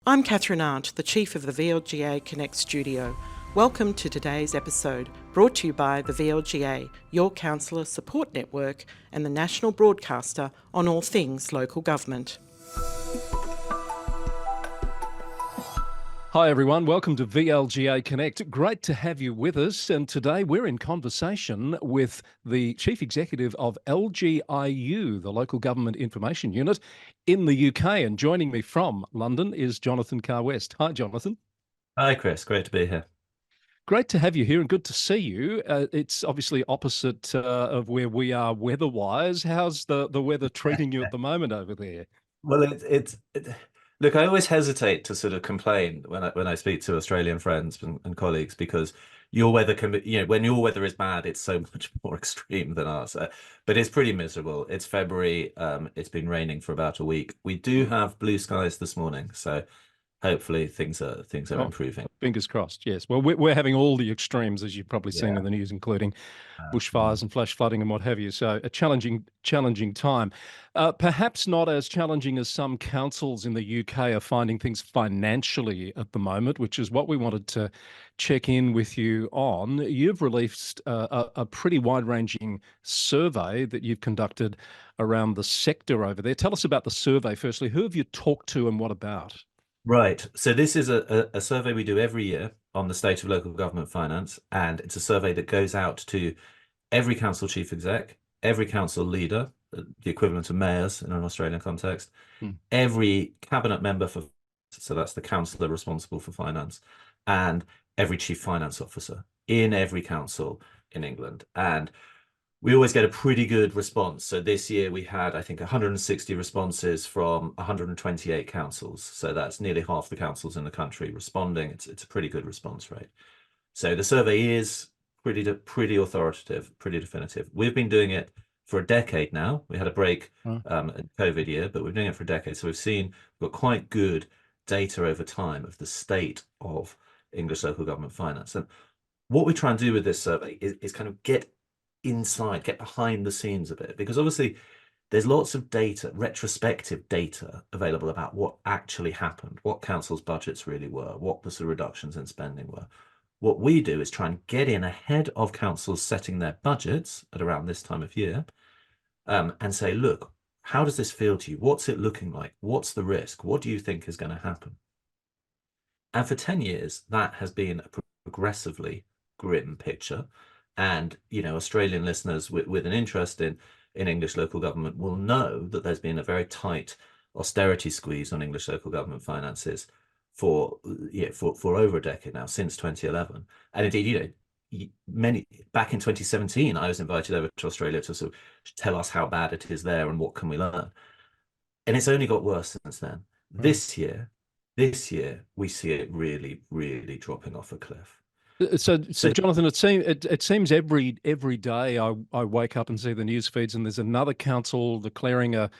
I'm Catherine Arndt, the Chief of the VLGA Connect studio. Welcome to today's episode, brought to you by the VLGA, your counsellor support network and the national broadcaster on all things local government. Hi everyone, welcome to VLGA Connect. Great to have you with us, and today we're in conversation with the Chief Executive of LGiU, the Local Government Information Unit in the UK. And joining me from London is Jonathan Carr-West. Hi Jonathan. Hi Chris, great to be here. Great to have you here and good to see you. It's obviously opposite of where we are weather-wise. How's the weather treating you at the moment over there? Well, look, I always hesitate to sort of complain when I speak to Australian friends and colleagues, because your weather can be, when your weather is bad, it's so much more extreme than ours. But it's pretty miserable. It's February. It's been raining for about a week. We do have blue skies this morning, so hopefully things are improving. Fingers crossed, yes. Well, we're having all the extremes, as you've probably seen Yeah. in the news, including bushfires and flash flooding and what have you. So a challenging time. Perhaps not as challenging as some councils in the UK are finding things financially at the moment, which is what we wanted to check in with you on. You've released a pretty wide-ranging survey that you've conducted around the sector over there. Tell us about the survey, firstly. Who have you talked to and what about? Right. So this is a survey we do every year on the state of local government finance, and it's a survey that goes out to every council chief exec, every council leader, the equivalent of mayors in an Australian context, every cabinet member so that's the councillor responsible for finance, and every chief finance officer in every council in England. And we always get a pretty good response. So this year we had, I think, 160 responses from 128 councils. So that's nearly half the councils in the country responding. It's a pretty good response rate. So the survey is pretty authoritative, pretty definitive. We've been doing it for a decade now. We had a break in COVID year, but we've been doing it for a decade. So we've got quite good data over time of the state of English local government finance. And what we try and do with this survey is kind of get behind the scenes a bit, because obviously there's lots of data, retrospective data available about what actually happened, what councils' budgets really were, what the sort of reductions in spending were. What we do is try and get in ahead of councils setting their budgets at around this time of year, and say, look, how does this feel to you? What's it looking like? What's the risk? What do you think is going to happen? And for 10 years, that has been a progressively grim picture. And, Australian listeners with an interest in English local government will know that there's been a very tight austerity squeeze on English local government finances for over a decade now, since 2011. And indeed, back in 2017, I was invited over to Australia to sort of tell us how bad it is there and what can we learn. And it's only got worse since then. This year, we see it really, really dropping off a cliff. So Jonathan, it seems every day I wake up and see the news feeds, and there's another council declaring a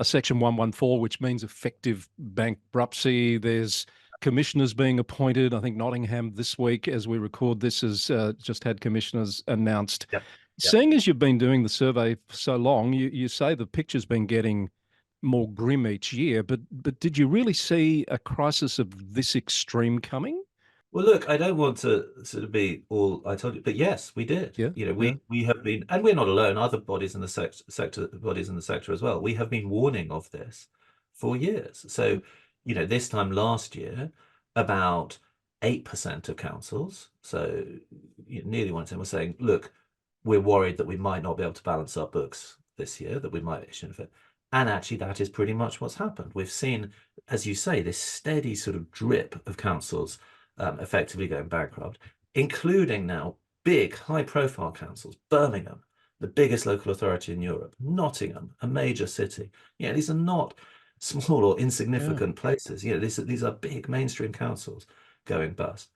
Section 114, which means effective bankruptcy. There's commissioners being appointed. I think Nottingham this week, as we record this, has just had commissioners announced. Yep. Seeing as you've been doing the survey for so long, you say the picture's been getting more grim each year, but did you really see a crisis of this extreme coming? Well, look, I don't want to sort of be all I told you, but yes, we did. Yeah. We have been, and we're not alone. Other bodies in the sector as well. We have been warning of this for years. So, this time last year, about 8% of councils, so nearly 1 in 10, were saying, look, we're worried that we might not be able to balance our books this year, that we might issue it. And actually, that is pretty much what's happened. We've seen, as you say, this steady sort of drip of councils effectively going bankrupt, including now big high-profile councils, Birmingham, the biggest local authority in Europe, Nottingham, a major city. These are not small or insignificant places. These are big mainstream councils going bust.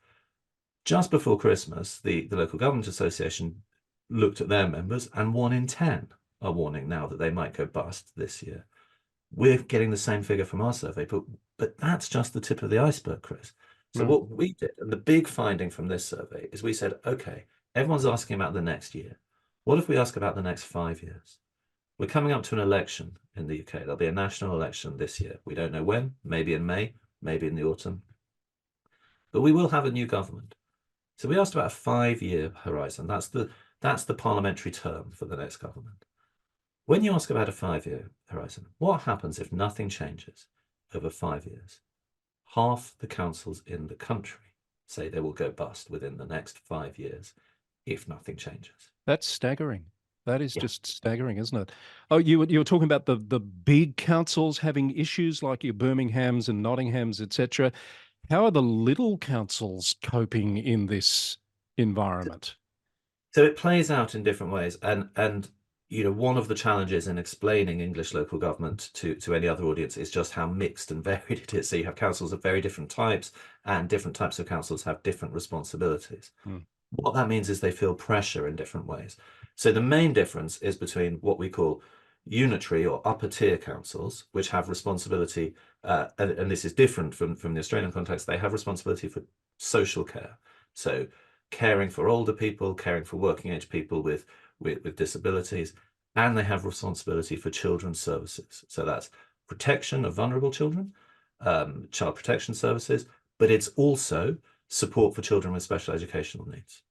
Just before Christmas, the Local Government Association looked at their members, and 1 in 10 are warning now that they might go bust this year. We're getting the same figure from our survey, but that's just the tip of the iceberg, Chris. So what we did, and the big finding from this survey, is we said, okay, everyone's asking about the next year. What if we ask about the next 5 years? We're coming up to an election in the UK. There'll be a national election this year. We don't know when, maybe in May, maybe in the autumn. But we will have a new government. So we asked about a 5-year horizon. That's the parliamentary term for the next government. When you ask about a 5-year horizon, what happens if nothing changes over 5 years? Half the councils in the country say they will go bust within the next 5 years if nothing changes. That's staggering. That is Yeah. just staggering, isn't it? Oh, you were talking about the big councils having issues like your Birminghams and Nottinghams, etc. How are the little councils coping in this environment? So it plays out in different ways, and one of the challenges in explaining English local government to any other audience is just how mixed and varied it is. So you have councils of very different types, and different types of councils have different responsibilities. What that means is they feel pressure in different ways. So the main difference is between what we call unitary or upper tier councils, which have responsibility, and this is different from the Australian context. They have responsibility for social care. So caring for older people, caring for working age people with disabilities, and they have responsibility for children's services. So that's protection of vulnerable children, child protection services, but it's also support for children with special educational needs.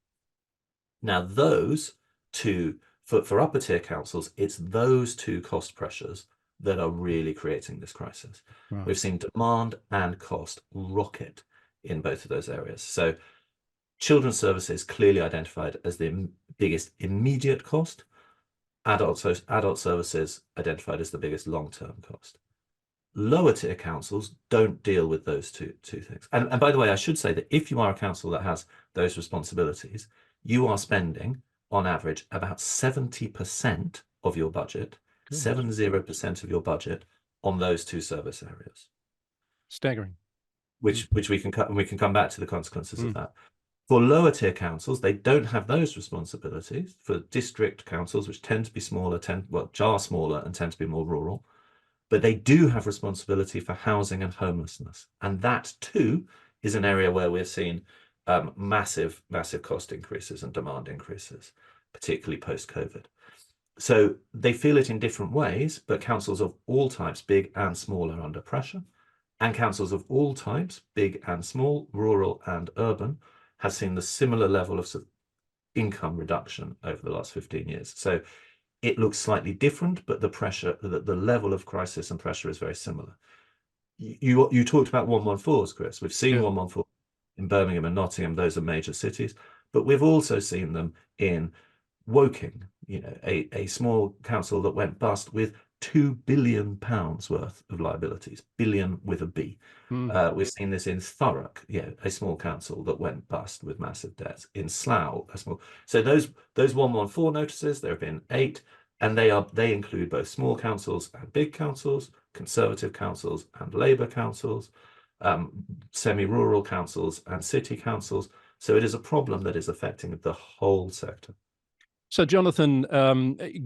Now, those two, for upper tier councils, it's those two cost pressures that are really creating this crisis. Right. We've seen demand and cost rocket in both of those areas. So children's services clearly identified as the biggest immediate cost, adult services identified as the biggest long-term cost. Lower tier councils don't deal with those two things. And by the way, I should say that if you are a council that has those responsibilities, you are spending on average about 70% of your budget, 70% of your budget on those two service areas. Staggering. Which we can cut, and we can come back to the consequences of that. For lower tier councils, they don't have those responsibilities. For district councils, which tend to be smaller, are smaller and tend to be more rural, but they do have responsibility for housing and homelessness. And that too is an area where we're seeing massive cost increases and demand increases, particularly post-COVID. So they feel it in different ways, but councils of all types, big and small, are under pressure. And councils of all types, big and small, rural and urban, have seen the similar level of income reduction over the last 15 years. So it looks slightly different, but the pressure, the level of crisis and pressure is very similar. You talked about 114s, Chris. We've seen 114 in Birmingham and Nottingham. Those are major cities, but we've also seen them in Woking, a small council that went bust with £2 billion worth of liabilities, billion with a B. We've seen this in Thurrock, a small council that went bust with massive debts. In Slough, a small. So those 114 notices, there have been 8, and they include both small councils and big councils, Conservative councils and Labour councils, semi-rural councils and city councils. So it is a problem that is affecting the whole sector. So, Jonathan,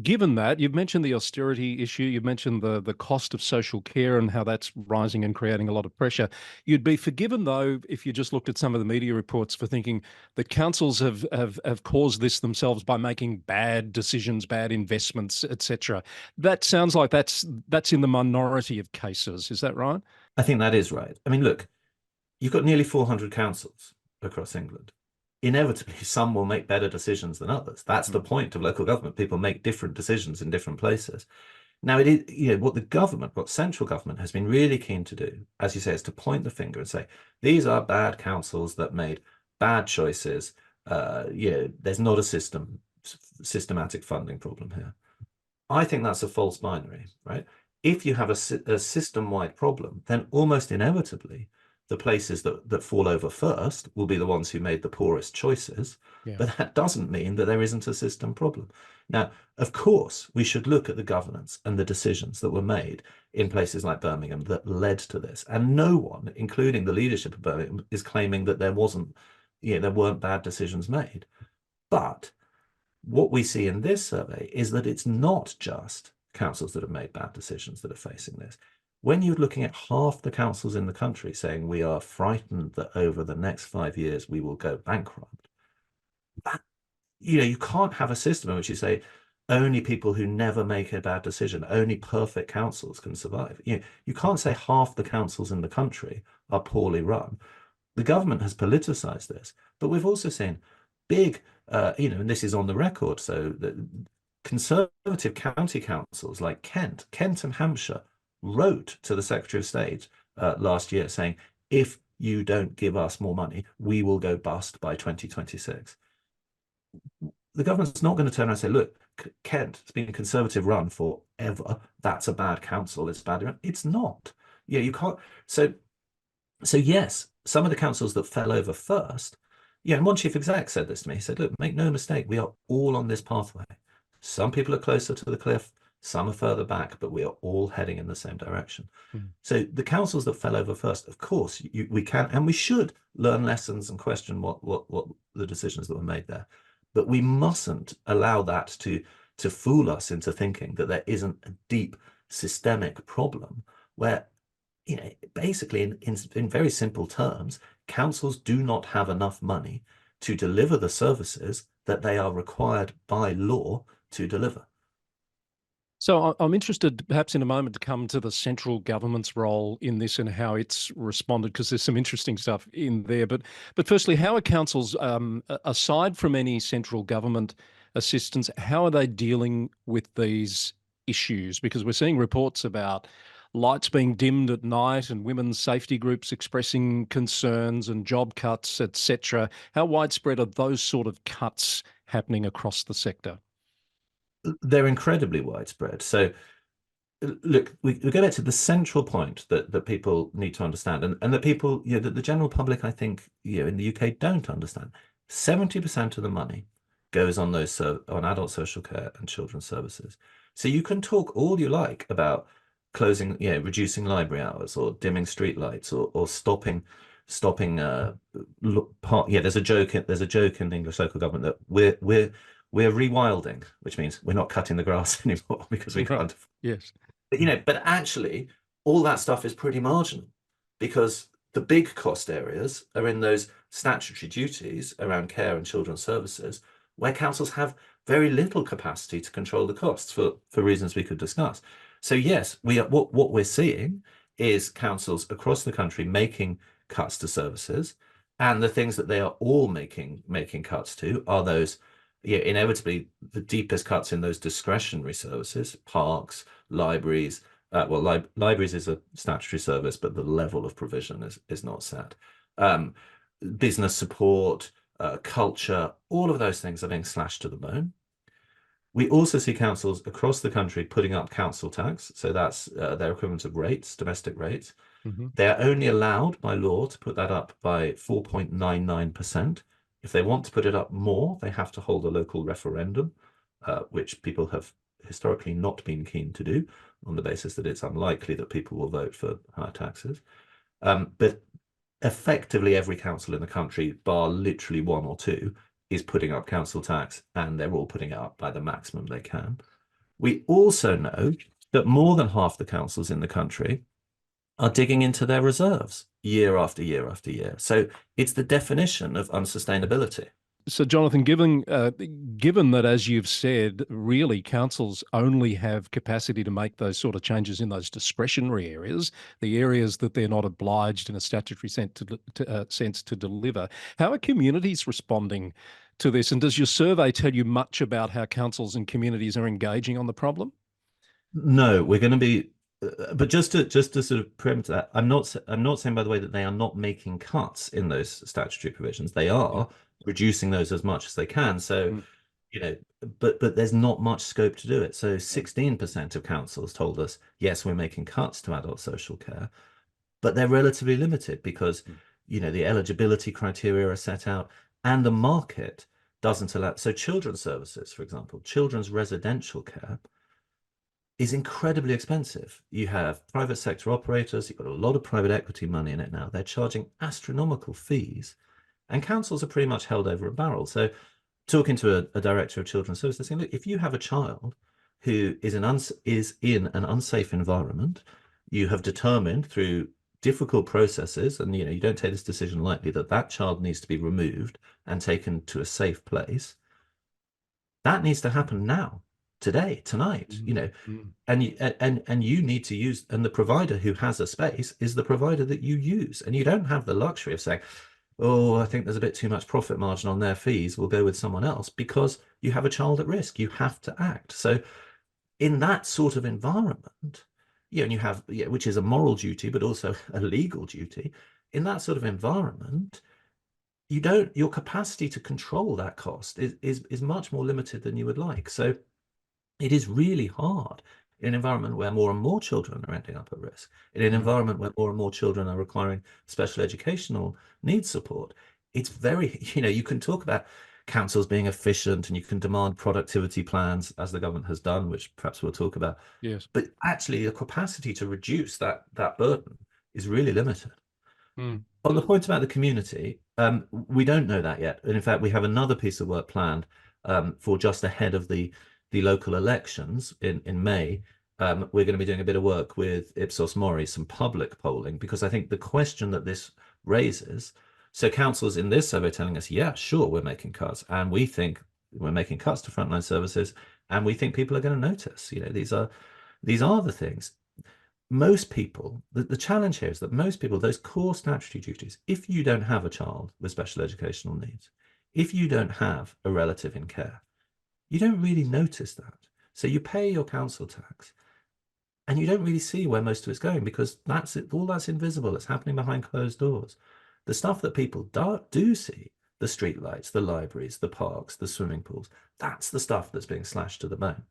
given that, you've mentioned the austerity issue, you've mentioned the cost of social care and how that's rising and creating a lot of pressure. You'd be forgiven, though, if you just looked at some of the media reports for thinking that councils have caused this themselves by making bad decisions, bad investments, etc. That sounds like that's in the minority of cases. Is that right? I think that is right. I mean, look, you've got nearly 400 councils across England. Inevitably, some will make better decisions than others. That's the point of local government. People make different decisions in different places. Now, it is, what central government has been really keen to do, as you say, is to point the finger and say, these are bad councils that made bad choices. There's not a systematic funding problem here. I think that's a false binary, right? If you have a system-wide problem, then almost inevitably, the places that fall over first will be the ones who made the poorest choices. But that doesn't mean that there isn't a system problem. Now, of course, we should look at the governance and the decisions that were made in places like Birmingham that led to this. And no one, including the leadership of Birmingham, is claiming that there weren't bad decisions made. But what we see in this survey is that it's not just councils that have made bad decisions that are facing this. When you're looking at half the councils in the country saying we are frightened that over the next 5 years we will go bankrupt, that, you can't have a system in which you say only people who never make a bad decision, only perfect councils can survive. You can't say half the councils in the country are poorly run. The government has politicized this, but we've also seen big, and this is on the record, so the conservative county councils like Kent and Hampshire wrote to the Secretary of State last year saying, if you don't give us more money, we will go bust by 2026. The government's not going to turn around and say, look, Kent has been a conservative run forever. That's a bad council. It's bad. It's not. Yeah, you can't. So yes, some of the councils that fell over first, and one chief exec said this to me. He said, look, make no mistake, we are all on this pathway. Some people are closer to the cliff, some are further back, but we are all heading in the same direction. So the councils that fell over first, of course, we can and we should learn lessons and question what the decisions that were made there. But we mustn't allow that to fool us into thinking that there isn't a deep systemic problem where, basically in very simple terms, councils do not have enough money to deliver the services that they are required by law to deliver. So I'm interested, perhaps in a moment, to come to the central government's role in this and how it's responded, because there's some interesting stuff in there. But firstly, how are councils, aside from any central government assistance, how are they dealing with these issues? Because we're seeing reports about lights being dimmed at night and women's safety groups expressing concerns and job cuts, etc. How widespread are those sort of cuts happening across the sector? They're incredibly widespread. So look, we go back to the central point that people need to understand, and that people, that the general public, I think, in the UK don't understand. 70% of the money goes on on adult social care and children's services. So you can talk all you like about closing, reducing library hours or dimming street lights or stopping there's a joke in the English local government that we're rewilding, which means we're not cutting the grass anymore because we can't. Yes. But actually, all that stuff is pretty marginal because the big cost areas are in those statutory duties around care and children's services, where councils have very little capacity to control the costs for reasons we could discuss. So yes, what we're seeing is councils across the country making cuts to services, and the things that they are all making cuts to are those, inevitably the deepest cuts in those discretionary services, parks, libraries. Libraries is a statutory service, but the level of provision is not set. Business support, culture, all of those things are being slashed to the bone. We also see councils across the country putting up council tax. So that's their equivalent of rates, domestic rates. They're only allowed by law to put that up by 4.99%. If they want to put it up more, they have to hold a local referendum, which people have historically not been keen to do on the basis that it's unlikely that people will vote for higher taxes. But effectively every council in the country, bar literally one or two, is putting up council tax, and they're all putting it up by the maximum they can. We also know that more than half the councils in the country are digging into their reserves year after year after year. So it's the definition of unsustainability. So, Jonathan, given that, as you've said, really councils only have capacity to make those sort of changes in those discretionary areas, the areas that they're not obliged in a statutory sense to deliver, how are communities responding to this? And does your survey tell you much about how councils and communities are engaging on the problem? No, we're going to be, but just to sort of preempt that, I'm not saying, by the way, that they are not making cuts in those statutory provisions. They are reducing those as much as they can. So, but there's not much scope to do it. So 16% of councils told us, yes, we're making cuts to adult social care, but they're relatively limited because, the eligibility criteria are set out and the market doesn't allow. So children's services, for example, children's residential care is incredibly expensive. You have private sector operators, you've got a lot of private equity money in it now. They're charging astronomical fees, and councils are pretty much held over a barrel. So talking to a director of children's services, saying, look, if you have a child who is in an unsafe environment, you have determined through difficult processes, and you don't take this decision lightly, that child needs to be removed and taken to a safe place. That needs to happen now. today, tonight, and you need to use, and the provider who has a space is the provider that you use, and you don't have the luxury of saying, oh, I think there's a bit too much profit margin on their fees, we'll go with someone else, because you have a child at risk. You have to act. So in that sort of environment, and you have, which is a moral duty, but also a legal duty, in that sort of environment, your capacity to control that cost is much more limited than you would like. So it is really hard in an environment where more and more children are ending up at risk, in an environment where more and more children are requiring special educational needs support. It's very, you can talk about councils being efficient and you can demand productivity plans, as the government has done, which perhaps we'll talk about. Yes. But actually, the capacity to reduce that burden is really limited. On the point about the community, we don't know that yet. And in fact, we have another piece of work planned for just ahead of the local elections in May. We're going to be doing a bit of work with Ipsos Mori, some public polling, because I think the question that this raises, so councils in this survey telling us, yeah, sure, we're making cuts, and we think we're making cuts to frontline services, and we think people are going to notice. These are the things. Most people, the challenge here is that most people, those core statutory duties, if you don't have a child with special educational needs, if you don't have a relative in care, you don't really notice that. So you pay your council tax and you don't really see where most of it's going, because all that's invisible. It's happening behind closed doors. The stuff that people do see, the streetlights, the libraries, the parks, the swimming pools, that's the stuff that's being slashed to the bone.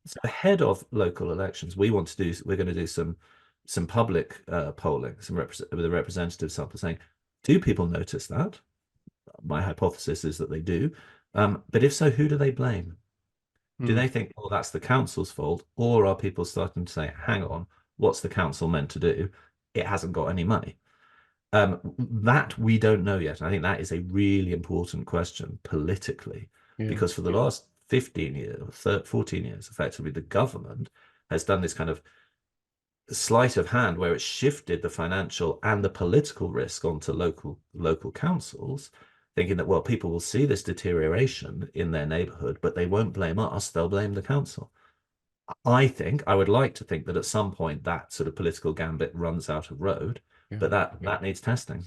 So ahead of local elections, we're going to do some public polling, with a representative sample saying, do people notice that? My hypothesis is that they do. But if so, who do they blame? Do they think, oh, that's the council's fault? Or are people starting to say, hang on, what's the council meant to do? It hasn't got any money. That we don't know yet. I think that is a really important question politically, because for the last 15 years, or 14 years, effectively, the government has done this kind of sleight of hand where it's shifted the financial and the political risk onto local councils, thinking that, well, people will see this deterioration in their neighborhood, but they won't blame us, they'll blame the council. I would like to think that at some point that sort of political gambit runs out of road, but that needs testing.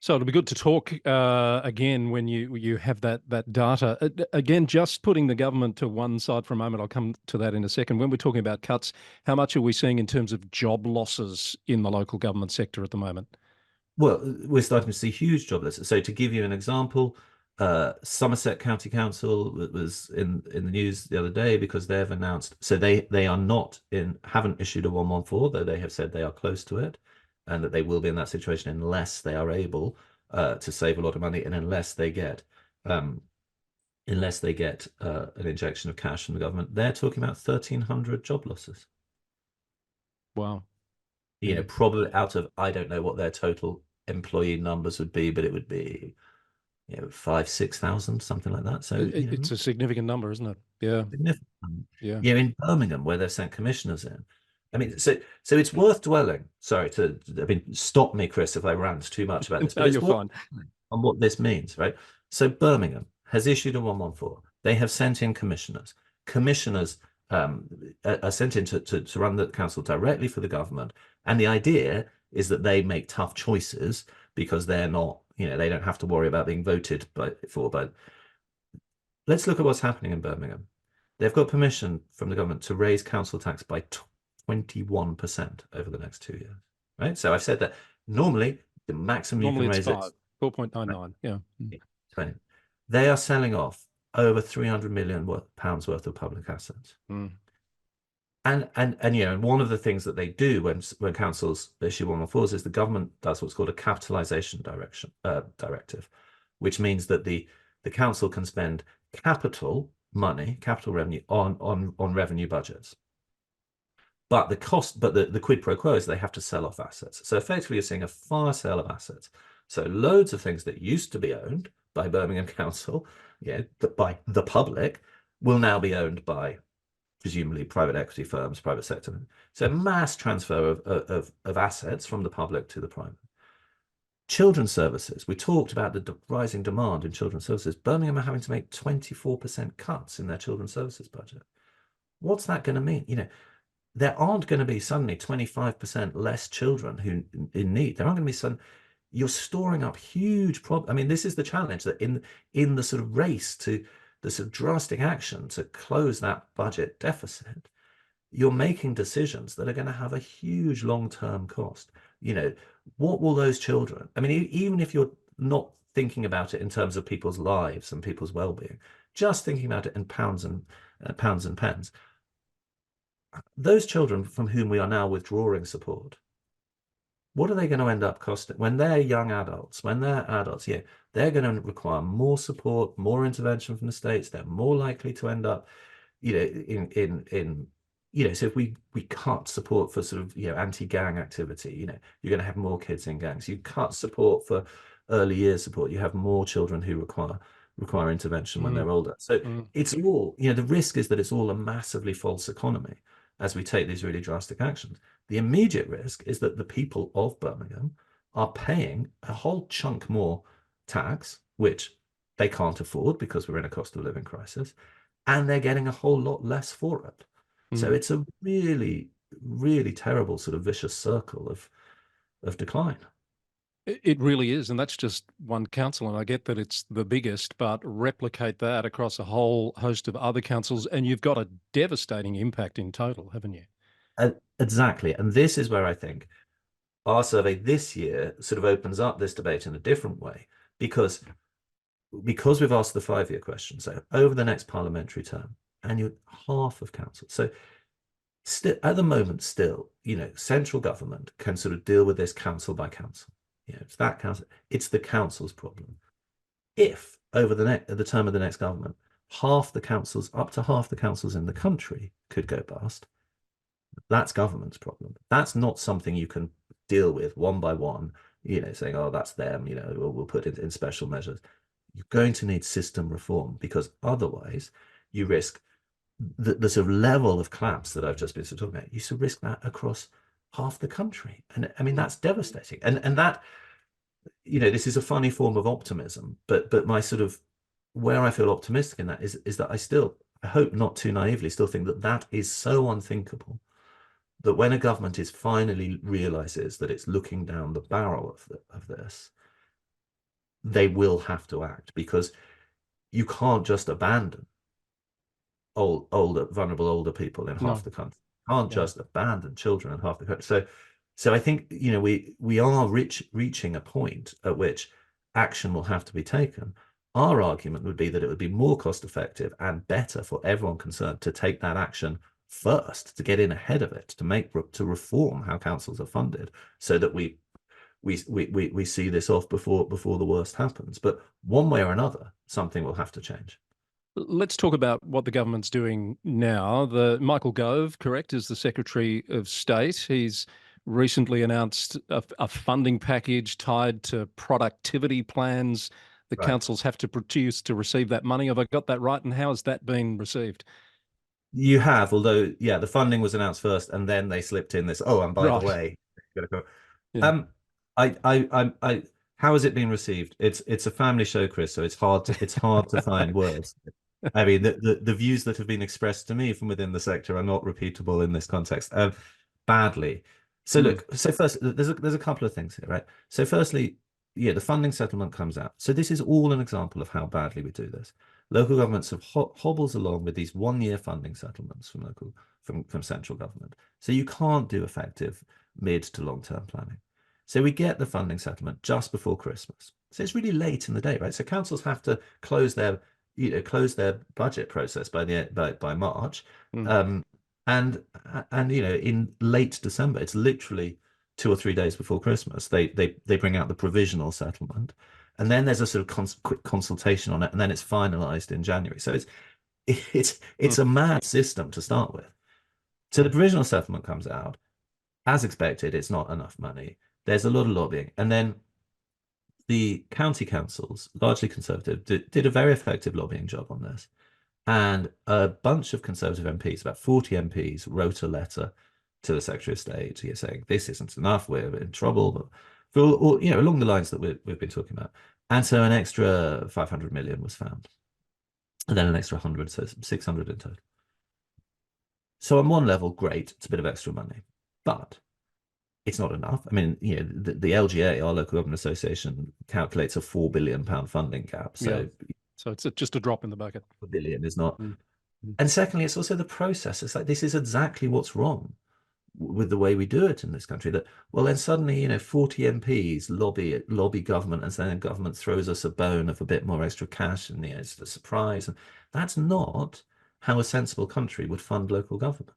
So it'll be good to talk again when you have that data. Again, just putting the government to one side for a moment, I'll come to that in a second. When we're talking about cuts, how much are we seeing in terms of job losses in the local government sector at the moment? Well, we're starting to see huge job losses. So to give you an example, Somerset County Council was in the news the other day because they've announced, so they haven't issued a 114, though they have said they are close to it, and that they will be in that situation unless they are able to save a lot of money, and unless they get an injection of cash from the government. They're talking about 1,300 job losses. Wow. Probably out of, I don't know what their total employee numbers would be, but it would be 5,000-6,000, something like that. So it's a significant number, isn't it? Yeah. Significant. Yeah. In Birmingham, where they've sent commissioners in. I mean, so it's worth dwelling. Sorry stop me, Chris, if I rant too much about this. No, But you're fine. On what this means, right? So Birmingham has issued a 114. They have sent in commissioners. Commissioners are sent in to run the council directly for the government. And the idea is that they make tough choices because they're not, they don't have to worry about being voted for. But let's look at what's happening in Birmingham. They've got permission from the government to raise council tax by 21% over the next 2 years, right? So I've said that normally the maximum you can raise is 4.99. Yeah. 20. They are selling off over 300 million pounds worth of public assets. And one of the things that they do when councils issue 114s is the government does what's called a capitalization directive, which means that the council can spend capital revenue on revenue budgets. But the quid pro quo is they have to sell off assets. So effectively you're seeing a fire sale of assets. So loads of things that used to be owned by Birmingham Council, by the public, will now be owned by presumably private equity firms, private sector. So mass transfer of assets from the public to the private. Children's services, we talked about the rising demand in children's services. Birmingham are having to make 24% cuts in their children's services budget. What's that going to mean? There aren't going to be suddenly 25% less children who in need. There aren't going to be sudden. You're storing up huge problems. I mean, this is the challenge, that in the sort of race to the sort of drastic action to close that budget deficit, you're making decisions that are going to have a huge long-term cost. What will those children, I mean, even if you're not thinking about it in terms of people's lives and people's well-being, just thinking about it in pounds and pence, those children from whom we are now withdrawing support, what are they going to end up costing when they're young adults? When they're adults, they're going to require more support, more intervention from the states. They're more likely to end up, in so if we cut support for sort of anti-gang activity, you're going to have more kids in gangs. You cut support for early years support, you have more children who require intervention when they're older. So it's all, the risk is that it's all a massively false economy as we take these really drastic actions. The immediate risk is that the people of Birmingham are paying a whole chunk more tax, which they can't afford because we're in a cost of living crisis, and they're getting a whole lot less for it. So it's a really, really terrible sort of vicious circle of decline. It really is. And that's just one council. And I get that it's the biggest, but replicate that across a whole host of other councils, and you've got a devastating impact in total, haven't you? Exactly. And this is where I think our survey this year sort of opens up this debate in a different way, because we've asked the 5-year question. So over the next parliamentary term, and you're half of council. So still, at the moment, central government can sort of deal with this council by council. It's that council, it's the council's problem. If over the term of the next government, up to half the councils in the country could go bust, that's government's problem. That's not something you can deal with one by one, saying, oh, that's them, we'll put it in special measures. You're going to need system reform, because otherwise you risk the sort of level of collapse that I've just been talking about. You sort of risk that across half the country. And I mean, that's devastating. And that, this is a funny form of optimism, but my sort of, where I feel optimistic in that is that I hope not too naively, still think that is so unthinkable that when a government is finally realizes that it's looking down the barrel of this, they will have to act, because you can't just abandon vulnerable older people in half the country. You can't just abandon children in half the country. So I think we are reaching a point at which action will have to be taken. Our argument would be that it would be more cost effective and better for everyone concerned to take that action first, to get in ahead of it, to reform how councils are funded, so that we see this off before the worst happens. But one way or another, something will have to change. Let's talk about what the government's doing now. Michael Gove, correct, is the Secretary of State. He's recently announced a funding package tied to productivity plans the councils have to produce to receive that money. Have I got that right? And how has that been received? You have, although, the funding was announced first, and then they slipped in this, and by the way, how has it been received? It's a family show, Chris, so it's hard to find words. I mean, the views that have been expressed to me from within the sector are not repeatable in this context. Badly. So look, so first, there's a couple of things here, right? So firstly, the funding settlement comes out. So this is all an example of how badly we do this. Local governments have hobbles along with these 1-year funding settlements from central government. So you can't do effective mid to long-term planning. So we get the funding settlement just before Christmas. So it's really late in the day, right? So councils have to close their budget process by March, and in late December, it's literally 2 or 3 days before Christmas, they bring out the provisional settlement, and then there's a sort of quick consultation on it, and then it's finalized in January. So it's a mad system to start with. So the provisional settlement comes out, as expected. It's not enough money. There's a lot of lobbying, and then the county councils, largely Conservative, did a very effective lobbying job on this. And a bunch of Conservative MPs, about 40 MPs, wrote a letter to the Secretary of State saying, this isn't enough, we're in trouble. for all, along the lines that we've been talking about. And so an extra 500 million was found, and then an extra 100, so 600 in total. So on one level, great, it's a bit of extra money, but it's not enough. I mean, the LGA, our local government association, calculates a £4 billion funding gap. So, so it's just a drop in the bucket. A billion is not. Mm. And secondly, it's also the process. It's like, this is exactly what's wrong with the way we do it in this country. That, well, then suddenly, 40 MPs lobby government, and then government throws us a bone of a bit more extra cash, and it's the surprise. And that's not how a sensible country would fund local government.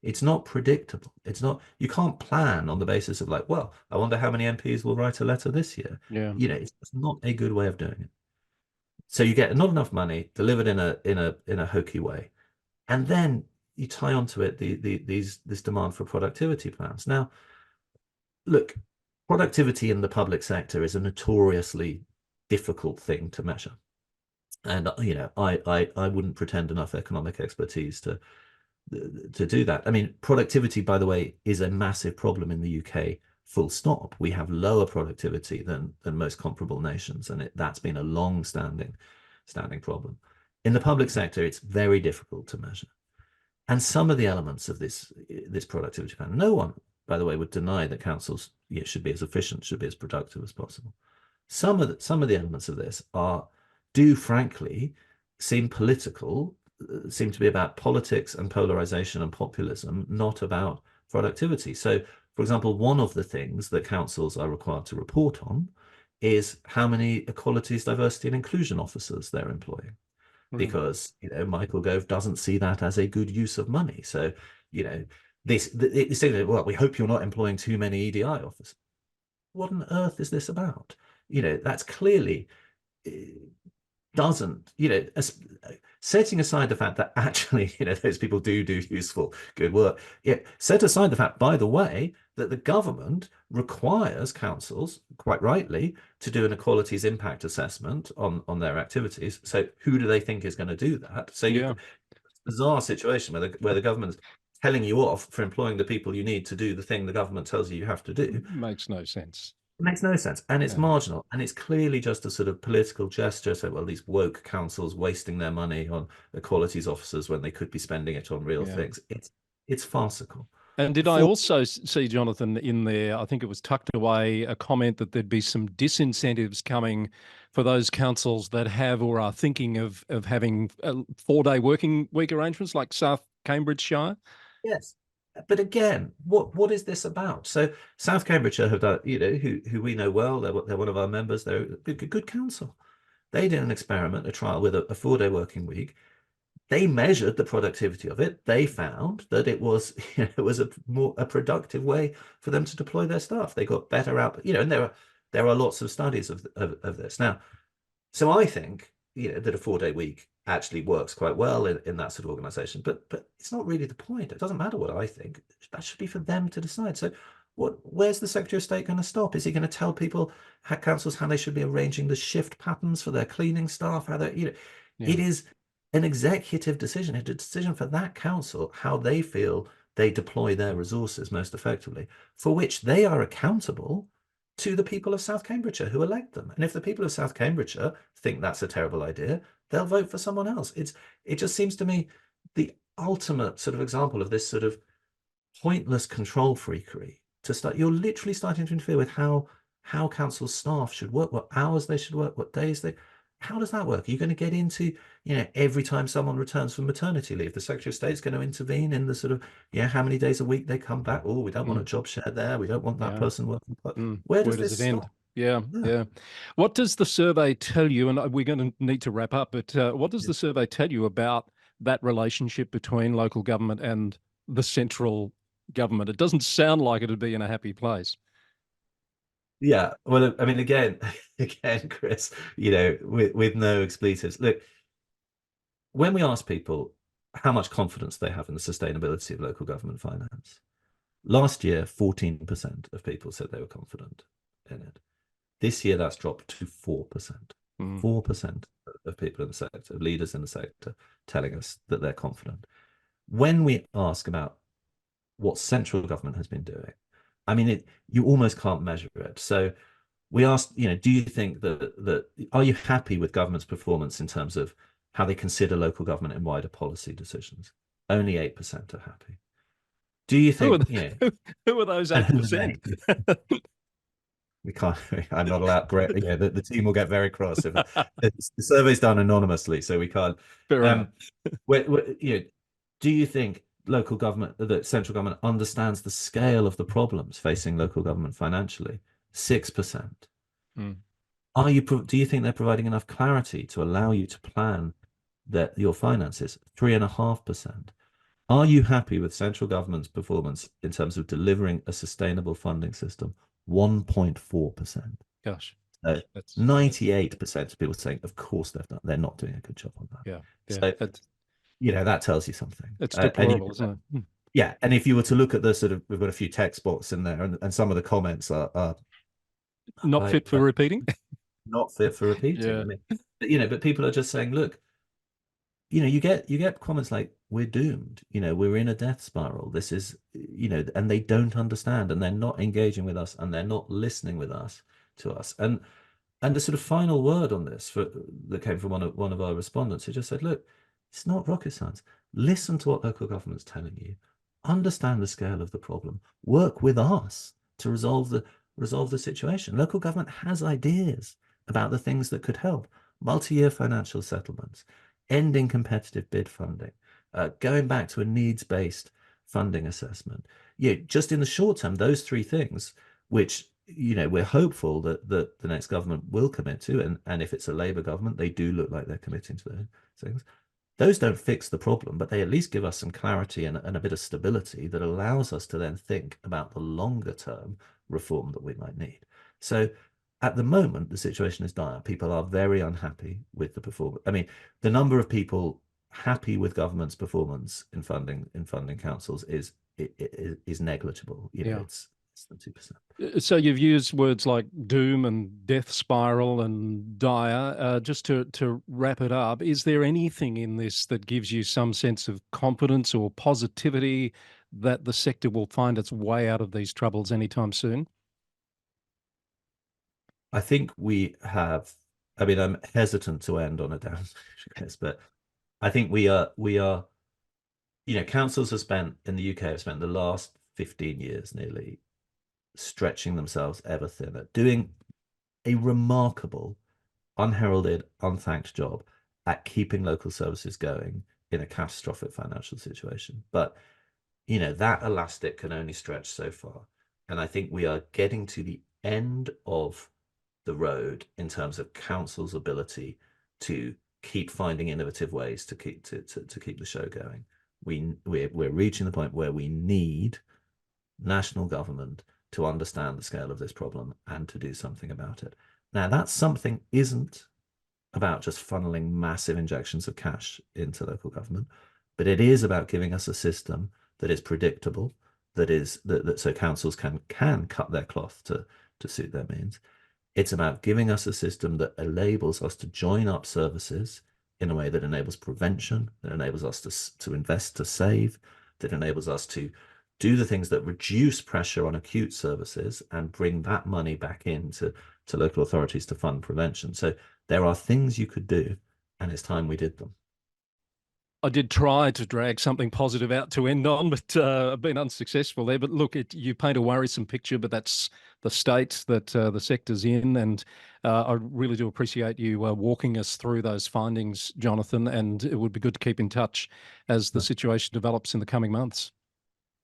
It's not predictable. It's not, you can't plan on the basis of like, well, I wonder how many MPs will write a letter this year. Yeah. It's not a good way of doing it. So you get not enough money delivered in a hokey way, and then you tie onto it this demand for productivity plans. Now, look, productivity in the public sector is a notoriously difficult thing to measure, and I wouldn't pretend enough economic expertise to do that. I mean, productivity, by the way, is a massive problem in the UK. Full stop. We have lower productivity than most comparable nations, and that's been a long-standing problem. In the public sector, it's very difficult to measure. And some of the elements of this productivity plan, no one, by the way, would deny that councils should be as efficient, should be as productive as possible. Some of the elements of this do frankly seem political, seem to be about politics and polarization and populism, not about productivity. So, for example, one of the things that councils are required to report on is how many equalities, diversity, and inclusion officers they're employing. Because Michael Gove doesn't see that as a good use of money. So it's saying, well, we hope you're not employing too many EDI officers. What on earth is this about? That's clearly doesn't, setting aside the fact that actually, those people do useful, good work. Set aside the fact, by the way, that the government requires councils, quite rightly, to do an equalities impact assessment on their activities. So who do they think is going to do that? So you've got a bizarre situation where the government's telling you off for employing the people you need to do the thing the government tells you have to do. Makes no sense. It makes no sense, and it's marginal, and it's clearly just a sort of political gesture. So, well, these woke councils wasting their money on equalities officers when they could be spending it on real things. It's farcical. And did I also see, Jonathan, in there, I think it was tucked away, a comment that there'd be some disincentives coming for those councils that have or are thinking of having 4-day working week arrangements like South Cambridgeshire? Yes. But again, what is this about? So South Cambridgeshire have done, who we know well, they're one of our members, they're a good council. They did an experiment, a trial with a 4-day working week. They measured the productivity of it. They found that it was a productive way for them to deploy their staff. They got better out, and there are lots of studies of this. Now, so I think that a 4-day week actually works quite well in that sort of organization, but it's not really the point. It doesn't matter what I think. That should be for them to decide. So where's the Secretary of State going to stop? Is he going to tell people, councils, how they should be arranging the shift patterns for their cleaning staff? How they, it is an executive decision. It's a decision for that council, how they feel they deploy their resources most effectively, for which they are accountable to the people of South Cambridgeshire who elect them. And if the people of South Cambridgeshire think that's a terrible idea, they'll vote for someone else. It just seems to me the ultimate sort of example of this sort of pointless control freakery. You're literally starting to interfere with how council staff should work, what hours they should work, what days how does that work? Are you going to get into, every time someone returns from maternity leave, the Secretary of State's going to intervene in the sort of, how many days a week they come back? Oh, we don't want a job share there. We don't want that person working. Where does this it end? stop? Yeah. What does the survey tell you? And we're going to need to wrap up, but what does the survey tell you about that relationship between local government and the central government? It doesn't sound like it'd be in a happy place. Yeah, well, I mean, again, Chris, with no expletives. Look, when we ask people how much confidence they have in the sustainability of local government finance, last year, 14% of people said they were confident in it. This year, that's dropped to 4%. 4% of people in the sector, of leaders in the sector, telling us that they're confident. When we ask about what central government has been doing, I mean, you almost can't measure it. So we asked, do you think are you happy with government's performance in terms of how they consider local government in wider policy decisions? Only 8% are happy. Do you Who are, think, who are those and who are 8%? they? We can't, I'm not allowed, the team will get very cross if the survey's done anonymously, so we can't. Fair enough. Do you think the central government understands the scale of the problems facing local government financially? 6%. Mm. Do you think they're providing enough clarity to allow you to plan your finances? 3.5%. Are you happy with central government's performance in terms of delivering a sustainable funding system? 1.4%. Gosh, So 98% of people saying, of course they're not doing a good job on that. yeah. So that tells you something. It's deplorable, isn't it? Yeah, and if you were to look at we've got a few text box in there, and some of the comments are not fit for repeating. Not fit for repeating. Yeah. I mean, but people are just saying, look, you get comments like, we're doomed, we're in a death spiral. This is, and they don't understand, and they're not engaging with us, and they're not listening with us to us. And the sort of final word on this that came from one of our respondents, who just said, look, it's not rocket science. Listen to what local government's telling you. Understand the scale of the problem. Work with us to resolve the situation. Local government has ideas about the things that could help. Multi-year financial settlements, ending competitive bid funding, going back to a needs-based funding assessment. Just in the short term, those three things, which we're hopeful that the next government will commit to, and if it's a Labour government, they do look like they're committing to those things. Those don't fix the problem, but they at least give us some clarity and a bit of stability that allows us to then think about the longer term reform that we might need. So at the moment, the situation is dire. People are very unhappy with the performance. I mean, the number of people happy with government's performance in funding councils is negligible. It's less than 2%. So you've used words like doom and death spiral and dire. Just to wrap it up, is there anything in this that gives you some sense of confidence or positivity that the sector will find its way out of these troubles anytime soon? I think we have. I mean, I'm hesitant to end on a down, but I think we are. Councils in the UK have spent the last 15 years nearly stretching themselves ever thinner, doing a remarkable, unheralded, unthanked job at keeping local services going in a catastrophic financial situation. But that elastic can only stretch so far, and I think we are getting to the end of the road in terms of council's ability to keep finding innovative ways to keep the show going. We're reaching the point where we need national government to understand the scale of this problem and to do something about it. Now, that something isn't about just funneling massive injections of cash into local government, but it is about giving us a system that is predictable, that so councils can cut their cloth to suit their means. It's about giving us a system that enables us to join up services in a way that enables prevention, that enables us to invest, to save, that enables us to do the things that reduce pressure on acute services and bring that money back into local authorities to fund prevention. So there are things you could do, and it's time we did them. I did try to drag something positive out to end on, but I've been unsuccessful there. But look, you paint a worrisome picture, but that's the state that the sector's in. And I really do appreciate you walking us through those findings, Jonathan, and it would be good to keep in touch as the situation develops in the coming months.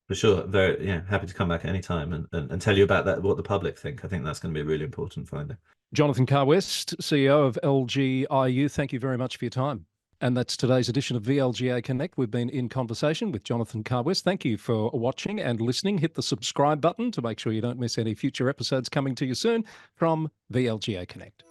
For sure. Very, happy to come back anytime and tell you about what the public think. I think that's going to be a really important finding. Jonathan Carr-West, CEO of LGiU, thank you very much for your time. And that's today's edition of VLGA Connect. We've been in conversation with Jonathan Carr-West. Thank you for watching and listening. Hit the subscribe button to make sure you don't miss any future episodes coming to you soon from VLGA Connect.